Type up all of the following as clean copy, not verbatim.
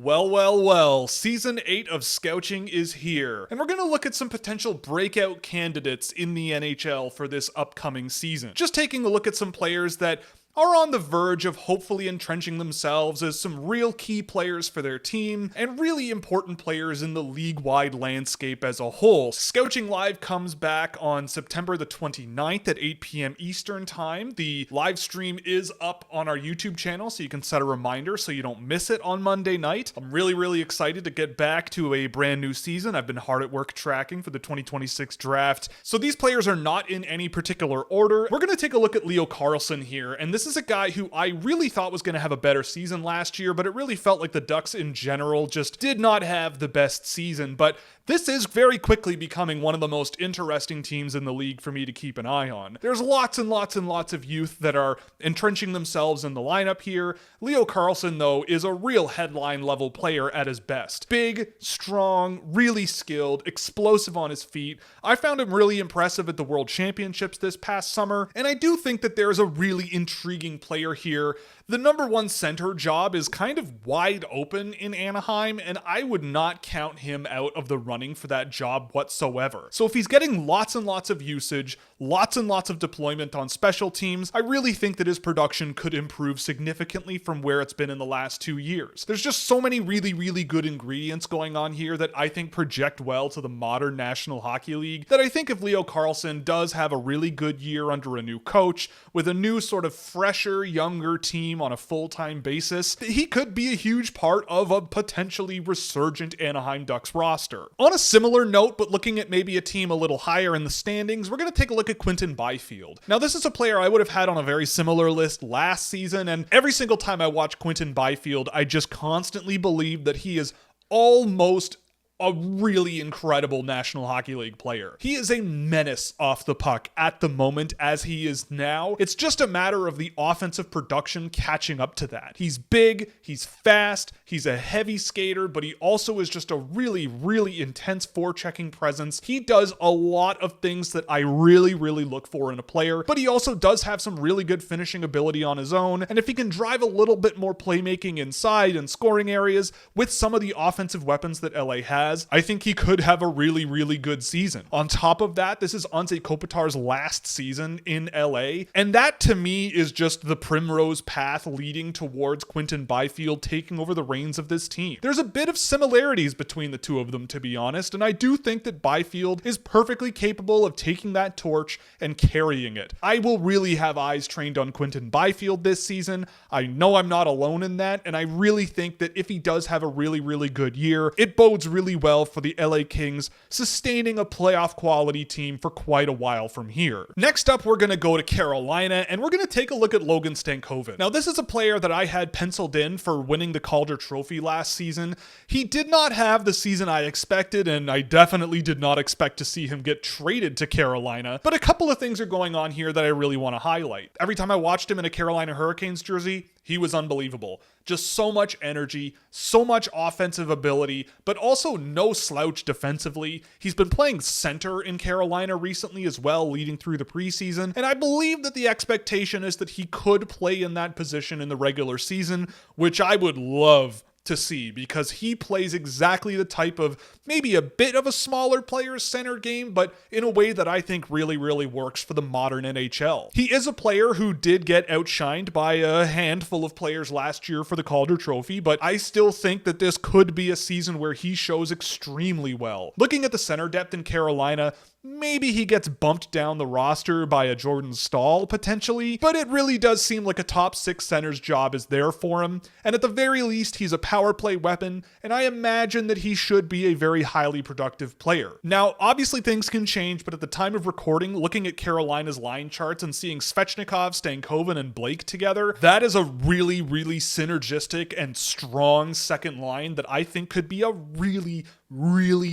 Well, Season 8 of Scouching is here, and we're going to look at some potential breakout candidates in the NHL for this upcoming season. Just taking a look at some players that are on the verge of hopefully entrenching themselves as some real key players for their team, and really important players in the league-wide landscape as a whole. Scouching Live comes back on September the 29th at 8 p.m. Eastern Time. The live stream is up on our YouTube channel, so you can set a reminder so you don't miss it on Monday night. I'm really excited to get back to a brand new season. I've been hard at work tracking for the 2026 draft. So these players are not in any particular order. We're going to take a look at Leo Carlsson here, and this is a guy who I really thought was going to have a better season last year, but it really felt like the Ducks in general just did not have the best season. But this is very quickly becoming one of the most interesting teams in the league for me to keep an eye on. There's lots of youth that are entrenching themselves in the lineup here. Leo Carlsson, though, is a real headline level player at his best. Big, strong, really skilled, explosive on his feet. I found him really impressive at the World Championships this past summer, and I do think that there's a really intriguing player here. The number one center job is kind of wide open in Anaheim, and I would not count him out of the running for that job whatsoever. So if he's getting lots and lots of usage, lots and lots of deployment on special teams, I really think that his production could improve significantly from where it's been in the last 2 years. There's just so many really good ingredients going on here that I think project well to the modern National Hockey League, that I think if Leo Carlsson does have a really good year under a new coach, with a new sort of fresher, younger team on a full-time basis, he could be a huge part of a potentially resurgent Anaheim Ducks roster. On a similar note, but looking at maybe a team a little higher in the standings, we're going to take a look at Quinton Byfield. Now, this is a player I would have had on a very similar list last season, and every single time I watch Quinton Byfield, I just constantly believe that he is almost a really incredible National Hockey League player. He is a menace off the puck at the moment as he is now. It's just a matter of the offensive production catching up to that. He's big, he's fast, he's a heavy skater, but he also is just a really intense forechecking presence. He does a lot of things that I really look for in a player, but he also does have some really good finishing ability on his own, and if he can drive a little bit more playmaking inside and scoring areas with some of the offensive weapons that LA has, I think he could have a really good season. On top of that, this is Anze Kopitar's last season in LA, and that to me is just the primrose path leading towards Quinton Byfield taking over the reins of this team. There's a bit of similarities between the two of them, to be honest, and I do think that Byfield is perfectly capable of taking that torch and carrying it. I will really have eyes trained on Quinton Byfield this season. I know I'm not alone in that, and I really think that if he does have a really good year, it bodes really well for the LA Kings sustaining a playoff quality team for quite a while from here. Next up, we're going to go to Carolina, and we're going to take a look at Logan Stankoven. Now, this is a player that I had penciled in for winning the Calder Trophy last season. He did not have the season I expected, and I definitely did not expect to see him get traded to Carolina, but a couple of things are going on here that I really want to highlight. Every time I watched him in a Carolina Hurricanes jersey, he was unbelievable. Just so much energy, so much offensive ability, but also no slouch defensively. He's been playing center in Carolina recently as well, leading through the preseason, and I believe that the expectation is that he could play in that position in the regular season, which I would love to see, because he plays exactly the type of maybe a bit of a smaller player's center game, but in a way that I think really works for the modern NHL. He is a player who did get outshined by a handful of players last year for the Calder Trophy, but I still think that this could be a season where he shows extremely well. Looking at the center depth in Carolina, maybe he gets bumped down the roster by a Jordan Staal potentially, but it really does seem like a top 6 center's job is there for him, and at the very least he's a power play weapon, and I imagine that he should be a very highly productive player. Now, obviously things can change, but at the time of recording, looking at Carolina's line charts and seeing Svechnikov, Stankoven, and Blake together, that is a really synergistic and strong second line that I think could be a really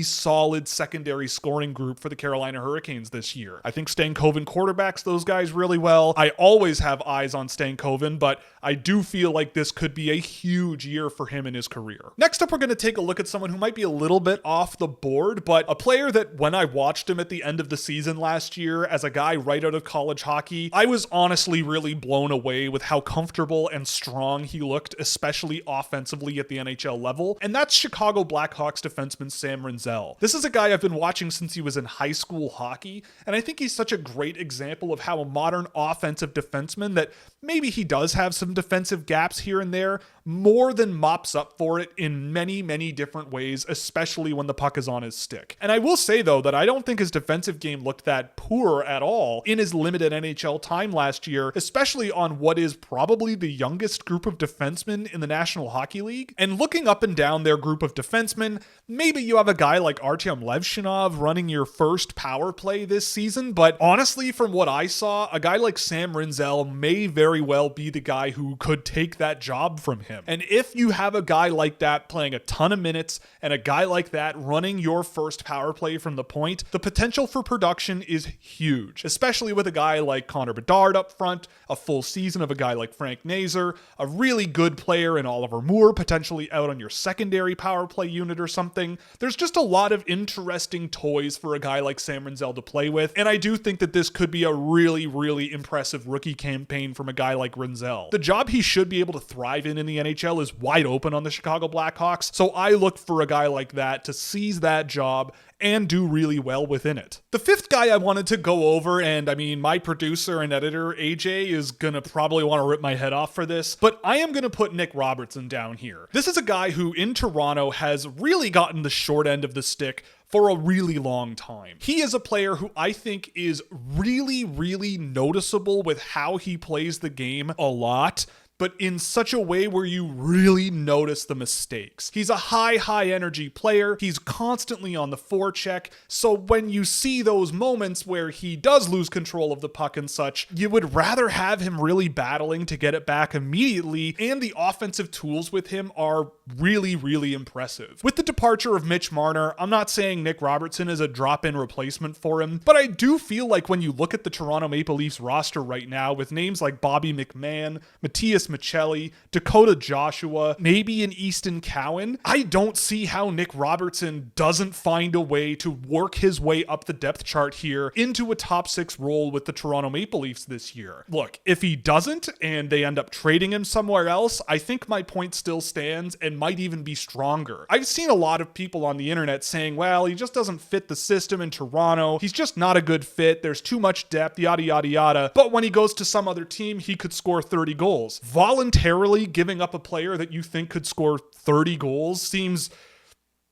solid secondary scoring group for the Carolina Carolina Hurricanes this year. I think Stankoven quarterbacks those guys really well. I always have eyes on Stankoven, but I do feel like this could be a huge year for him in his career. Next up, we're going to take a look at someone who might be a little bit off the board, but a player that when I watched him at the end of the season last year as a guy right out of college hockey, I was honestly really blown away with how comfortable and strong he looked, especially offensively at the NHL level, and that's Chicago Blackhawks defenseman Sam Rinzel. This is a guy I've been watching since he was in high school hockey, and I think he's such a great example of how a modern offensive defenseman that maybe he does have some defensive gaps here and there, more than mops up for it in many, many different ways, especially when the puck is on his stick. And I will say, though, that I don't think his defensive game looked that poor at all in his limited NHL time last year, especially on what is probably the youngest group of defensemen in the National Hockey League. And looking up and down their group of defensemen, maybe you have a guy like Artyom Levshinov running your first power play this season, but honestly, from what I saw, a guy like Sam Rinzel may very well be the guy who could take that job from him. And if you have a guy like that playing a ton of minutes and a guy like that running your first power play from the point, the potential for production is huge, especially with a guy like Connor Bedard up front, a full season of a guy like Frank Nazar, a really good player in Oliver Moore, potentially out on your secondary power play unit or something. There's just a lot of interesting toys for a guy like Sam Rinzel to play with, and I do think that this could be a really, really impressive rookie campaign from a guy like Rinzel. The job he should be able to thrive in the NHL is wide open on the Chicago Blackhawks, so I look for a guy like that to seize that job and do really well within it. The fifth guy I wanted to go over, and I mean, my producer and editor, AJ, is gonna probably want to rip my head off for this, but I am gonna put Nick Robertson down here. This is a guy who in Toronto has really gotten the short end of the stick for a really long time. He is a player who I think is really, really noticeable with how he plays the game a lot, but in such a way where you really notice the mistakes. He's a high energy player. He's constantly on the forecheck. So when you see those moments where he does lose control of the puck and such, you would rather have him really battling to get it back immediately. And the offensive tools with him are really, really impressive. With the departure of Mitch Marner, I'm not saying Nick Robertson is a drop-in replacement for him, but I do feel like when you look at the Toronto Maple Leafs roster right now with names like Bobby McMahon, Matthias Michelli, Dakota Joshua, maybe an Easton Cowan, I don't see how Nick Robertson doesn't find a way to work his way up the depth chart here into a top 6 role with the Toronto Maple Leafs this year. Look, if he doesn't and they end up trading him somewhere else, I think my point still stands and might even be stronger. I've seen a lot of people on the internet saying, well, he just doesn't fit the system in Toronto. He's just not a good fit. There's too much depth, yada, yada, yada. But when he goes to some other team, he could score 30 goals. Voluntarily giving up a player that you think could score 30 goals seems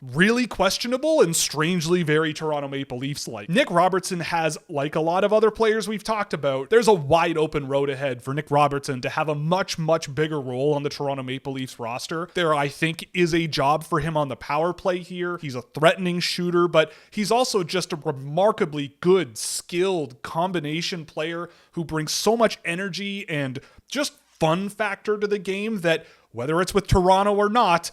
really questionable and strangely very Toronto Maple Leafs-like. Nick Robertson has, like a lot of other players we've talked about, there's a wide open road ahead for Nick Robertson to have a much, much bigger role on the Toronto Maple Leafs roster. There, I think, is a job for him on the power play here. He's a threatening shooter, but he's also just a remarkably good, skilled combination player who brings so much energy and just fun factor to the game that, whether it's with Toronto or not,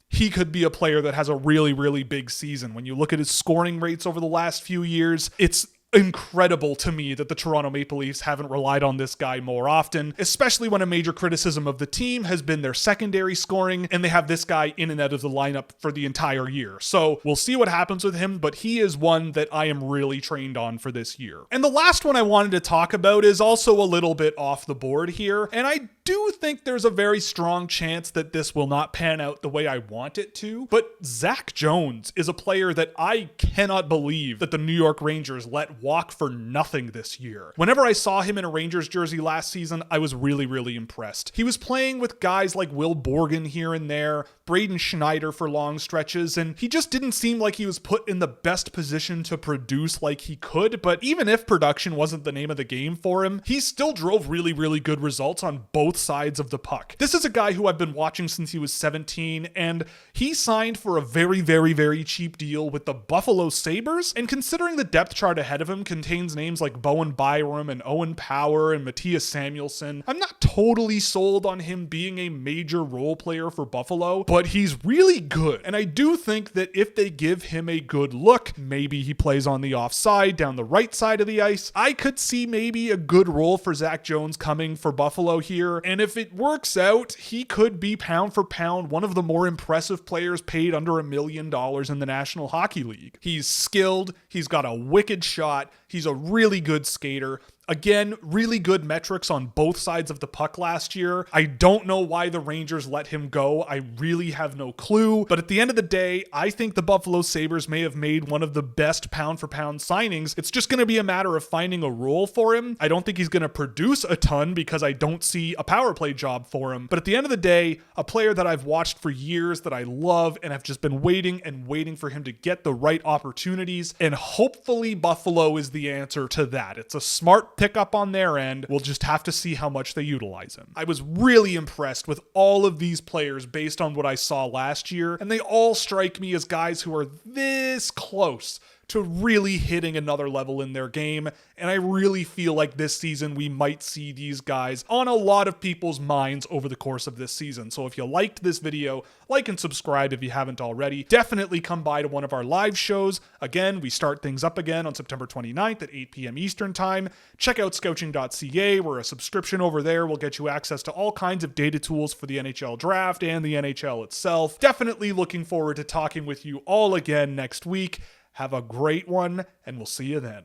he could be a player that has a really, really big season. When you look at his scoring rates over the last few years, it's incredible to me that the Toronto Maple Leafs haven't relied on this guy more often, especially when a major criticism of the team has been their secondary scoring, and they have this guy in and out of the lineup for the entire year. So we'll see what happens with him, but he is one that I am really trained on for this year. And the last one I wanted to talk about is also a little bit off the board here, and I do think there's a very strong chance that this will not pan out the way I want it to, but Zach Jones is a player that I cannot believe that the New York Rangers let walk for nothing this year. Whenever I saw him in a Rangers jersey last season, I was really, really impressed. He was playing with guys like Will Borgen here and there, Braden Schneider for long stretches, and he just didn't seem like he was put in the best position to produce like he could, but even if production wasn't the name of the game for him, he still drove really, really good results on both sides of the puck. This is a guy who I've been watching since he was 17, and he signed for a very, very, very cheap deal with the Buffalo Sabres, and considering the depth chart ahead of of him contains names like Bowen Byram and Owen Power and Matthias Samuelsson. I'm not totally sold on him being a major role player for Buffalo, but he's really good. And I do think that if they give him a good look, maybe he plays on the offside, down the right side of the ice, I could see maybe a good role for Zach Jones coming for Buffalo here. And if it works out, he could be pound for pound one of the more impressive players paid under $1 million in the National Hockey League. He's skilled, he's got a wicked shot, he's a really good skater. Again, really good metrics on both sides of the puck last year. I don't know why the Rangers let him go. I really have no clue. But at the end of the day, I think the Buffalo Sabres may have made one of the best pound for pound signings. It's just going to be a matter of finding a role for him. I don't think he's going to produce a ton because I don't see a power play job for him. But at the end of the day, a player that I've watched for years that I love, and I've just been waiting and waiting for him to get the right opportunities. And hopefully Buffalo is the answer to that. It's a smart pick up on their end. We'll just have to see how much they utilize him. I was really impressed with all of these players based on what I saw last year, and they all strike me as guys who are this close to really hitting another level in their game. And I really feel like this season we might see these guys on a lot of people's minds over the course of this season. So if you liked this video, like and subscribe if you haven't already. Definitely come by to one of our live shows. Again, we start things up again on September 29th at 8 p.m. Eastern Time. Check out Scouching.ca, where a subscription over there will get you access to all kinds of data tools for the NHL draft and the NHL itself. Definitely looking forward to talking with you all again next week. Have a great one, and we'll see you then.